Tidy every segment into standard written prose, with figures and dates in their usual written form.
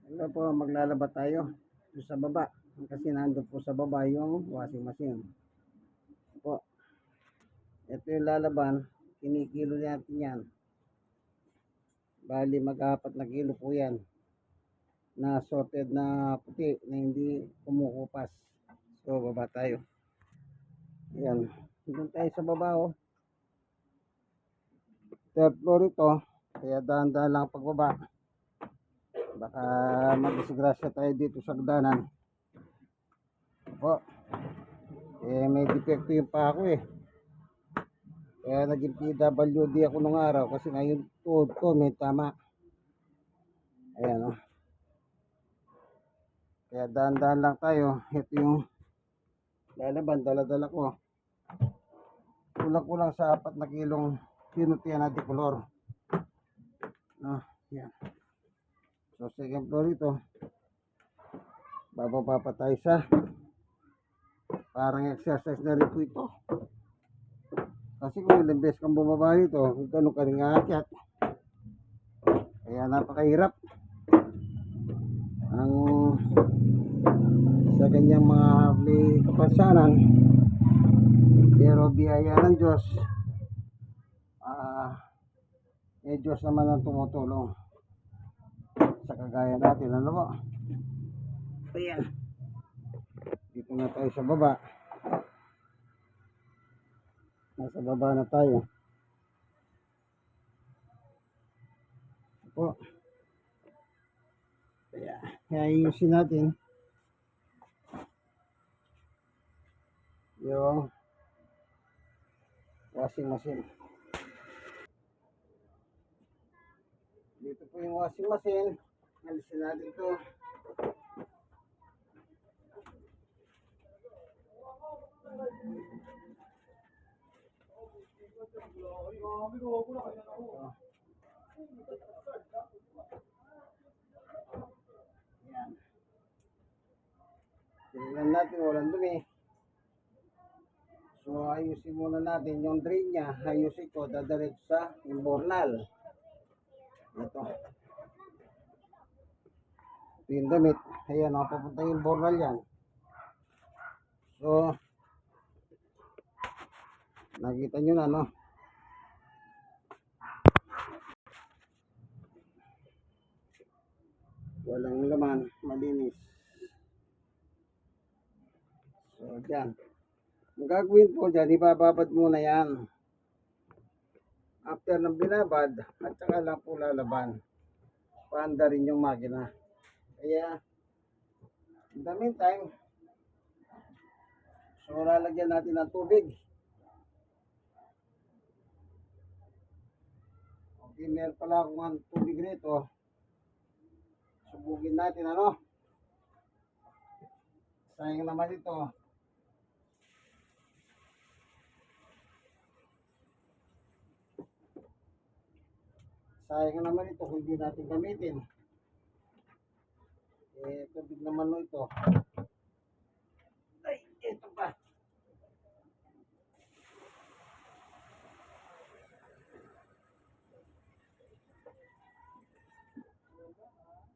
Ano po, maglalaba tayo sa baba. Kasi nandun po sa baba yung washing machine. Po, ito yung lalaban. Kinikilo natin yan. Bali, mag-apat na kilo po yan. Na sorted na puti na hindi kumukupas. So, baba tayo. Yan. Doon tayo sa baba, oh. Third floor ito. Kaya dahan-dahan lang pagbaba. Baka madisgrasya tayo dito sa hagdanan. Po. May depekto yung pa ako eh. Kaya naging PWD ako nung araw kasi ngayon tuhod ko may tama. Ayan, oh. Kaya dahan-dahan lang tayo. Ito yung lalaban, dala-dala ko. Kulang-kulang sa 4 na kilong pinutian na decolor. No, yan. So second floor ito. Bababa pa tayo sa parang exercise na rin po ito. Kasi kung ilang beses kang bumaba ito, ganun ka rin aakyat. Kaya napakahirap. Ang sa ganyang mga may kapansanan, pero biyaya ng Diyos, may Diyos naman ang tumutulong sa kagaya natin. Ano po? Ayan. Dito na tayo sa baba. Nasa baba na tayo. Po. Kaya ayusin natin yung washing machine. Dito po yung washing machine. Alisin natin ito. Yan. Tingnan natin, walang dumi. So ayusin muna natin yung drain niya. Ayusin ko, dadalit sa imbornal. Ito. Ito yung damit. Ayan, papunta yung imbornal yan. So, nakita nyo na, no? Walang laman, malinis. So, dyan. Ang gagawin po dyan, ibababad muna yan. After ng binabad, at saka lang po lalaban. Paanda rin yung makina. Kaya, in the meantime, so lalagyan natin ng tubig. Okay, meron pala akong tubig rito. Subugin natin, ano? Sayang naman ito. Sayang naman ito kung hindi natin gamitin. Tubig naman no ito. Ay, ito pa.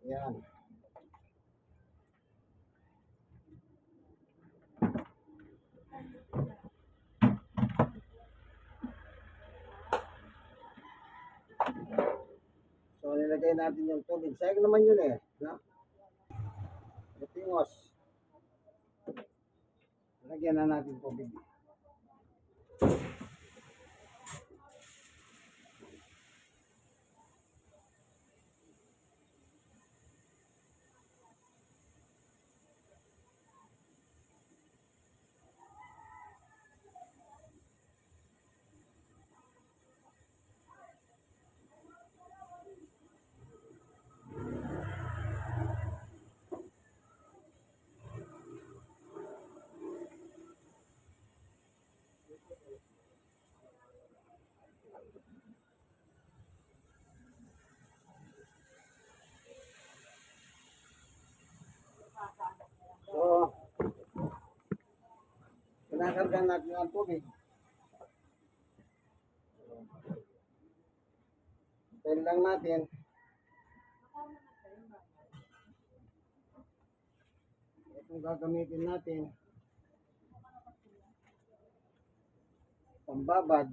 Yan. So, nilagay natin yung tubig. Sayang naman yun eh. No? Tingos. Lagyan na natin tubig. So, kinakargan natin ang tubig. Tayo lang natin. Itong gagamitin natin, pambabad,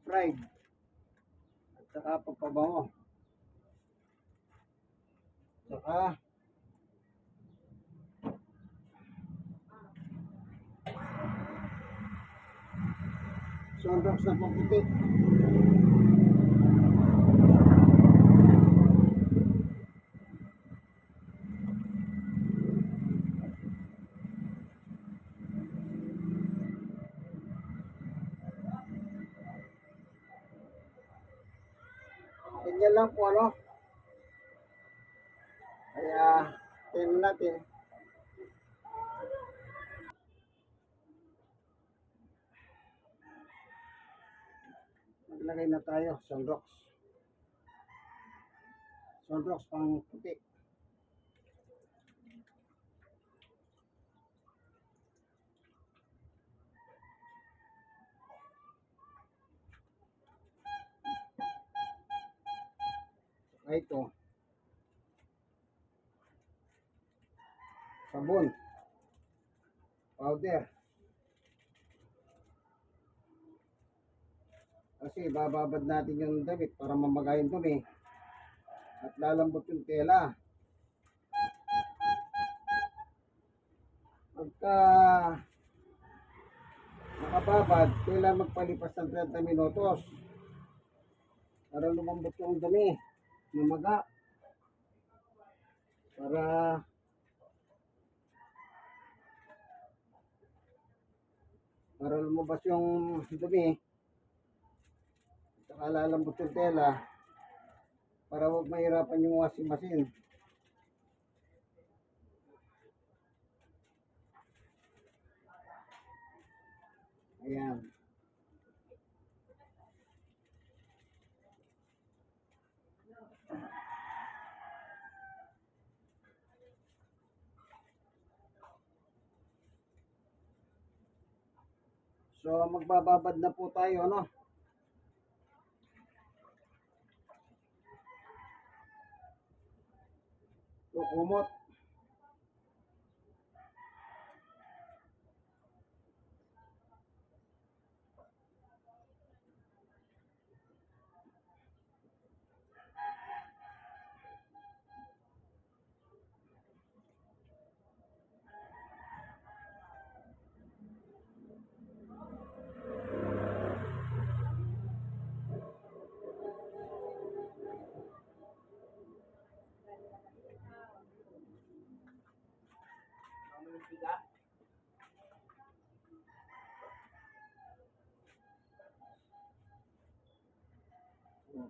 fried, at saka pagpabango. Saka sunrox na paputi. Ganyan lang po ano. Kaya tingnan natin. Maglagay na tayo sunrox. Sunrox pang puti. Saka ito. Sabon. Powder. Kasi bababad natin yung damit para mamagayin dumi at lalambot yung tela. Pagka nakababad, kailangan magpalipas ng 30 minutos para lumambot yung dumi, lumaga, para lumabas yung dumi, saka lalambot yung tela para huwag mahirapan yung washing machine. Ayan. So magbababad na po tayo, no? So kumot.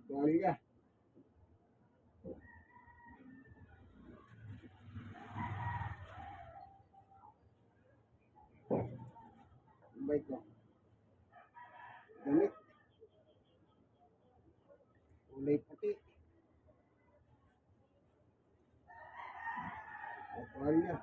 Tuwalya. Bait ko. Damit. Kulay puti. Tuwalya.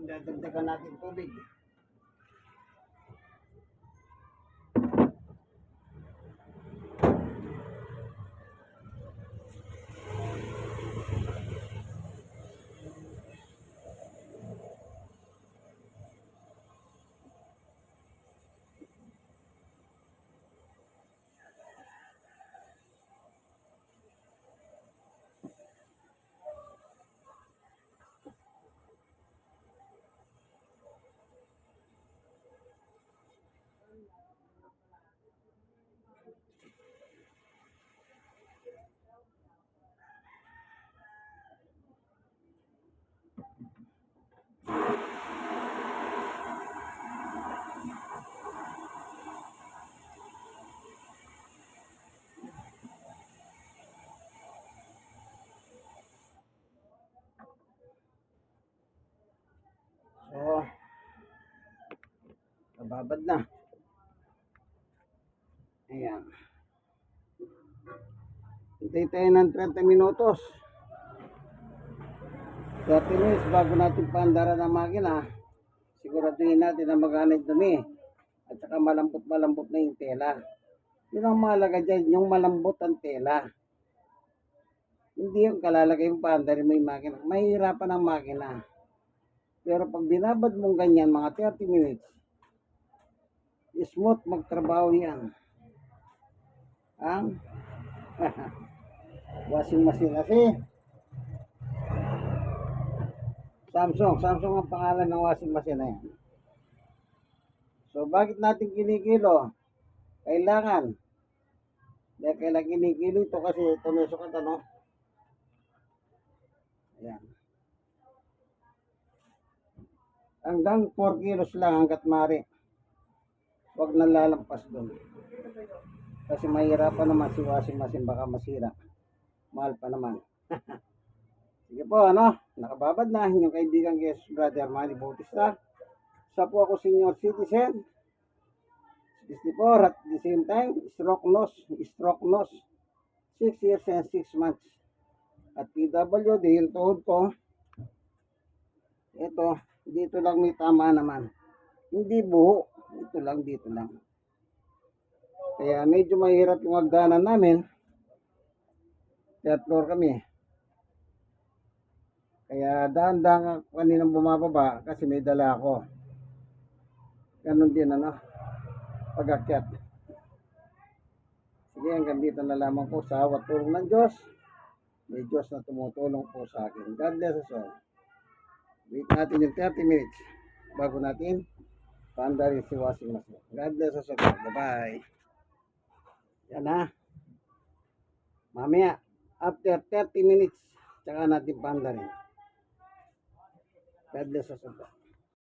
Dadagdagan natin tubig. So, nababad na. Ayan. Hintay tayo ng 30 minutos. 30 minutes bago natin paandara ng makina. Siguraduhin natin na mag-anay dumi. At saka malambot-malambot na yung tela. Yun ang mahalaga dyan, yung malambot ang tela. Hindi yung kalalagay yung paandarin mo yung makina. Mahirapan ang makina. Pero pag binabad mong ganyan, mga 30 minutes, smooth magtrabaho yan. Ang washing machine kasi Samsung ang pangalan ng washing machine na yan. So bakit natin kinikilo? Kailangan kinikilo ito kasi ito may sukat, ano? Ayan. Hanggang 4 kilos lang hanggat mari. Huwag na lalampas doon. Kasi mahirapan naman si washing machine, baka masira. Mahal pa naman. Sige po, ano? Nakababad na yung kaibigan guest brother Manny Bautista. Sa po ako senior citizen. 64 at the same time, stroke nose. 6 years and 6 months. At PWD, yung tuhod ko, ito, dito lang may tama naman. Hindi buho. Ito lang, dito lang. Kaya medyo mahirap yung hagdanan namin. Third floor kami. Kaya dahan-dahan kaninang bumababa kasi may dala ako. Ganon din, ano, pag-akyat. Sige, hanggang dito na lamang po sa awat tulong ng Diyos. May Diyos na tumutulong po sa akin. God bless us all. Wait natin yung 30 minutes bago natin paandarin si washing machine. God bless us all. Bye-bye. Yan na. Mamaya, after 30 minutes, tsaka natin paandarin. God bless us all.